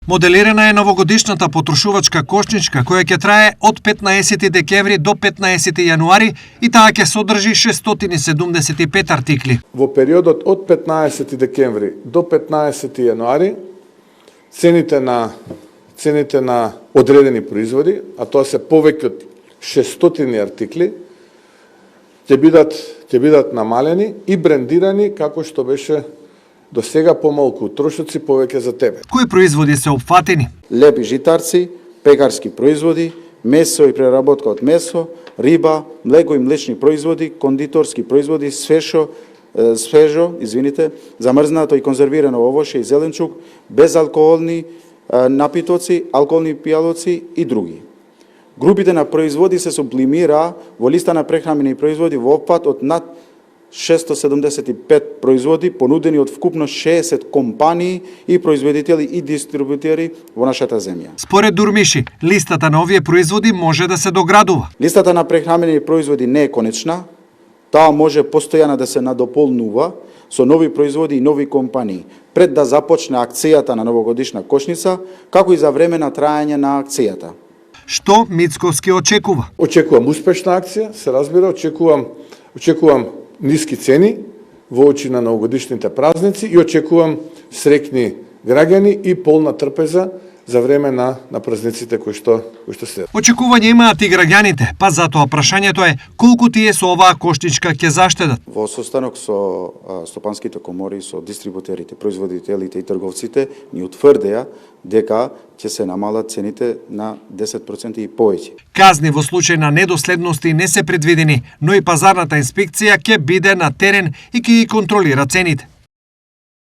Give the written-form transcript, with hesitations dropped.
Моделирана е новогодишната потрошувачка кошничка која ќе трае од 15 декември до 15 јануари и таа ќе содржи 675 артикли. Во периодот од 15 декември до 15 јануари цените на одредени производи, а тоа се повеќе од 600 артикли, ќе бидат намалени и брендирани како што беше до сега помалку трошоци, повеќе за тебе. Кои производи се опфатени? Лепи житарци, пекарски производи, месо и преработка од месо, риба, млеко и млечни производи, кондиторски производи, свежо, замрзнато и конзервирано овоше и зеленчук, безалкохолни напитоци, алкохолни пијалоци и други. Групите на производи се сублимира во листа на прехранбени производи во опфат од над 675 производи понудени од вкупно 60 компании и производители и дистрибутери во нашата земја. Според Дурмиши, листата на овие производи може да се доградува. Листата на прехранбени производи не е конечна, таа може постојано да се надополнува со нови производи и нови компании пред да започне акцијата на новогодишна кошница, како и за време на трајање на акцијата. Што Мицковски очекува? Очекувам успешна акција, се разбира, очекувам ниски цени во очи на новогодишните празници и очекувам среќни граѓани и полна трпеза за време на празниците кои што следат. Очекување имаат и граѓаните, па затоа прашањето е колку тие со оваа кошничка ќе заштедат. Во состанок со стопанските комори, со дистрибутерите, производителите и трговците, ни утврдеа дека ќе се намалат цените на 10% и повеќе. Казни во случај на недоследности не се предвидени, но и пазарната инспекција ќе биде на терен и ќе ги контролира цените.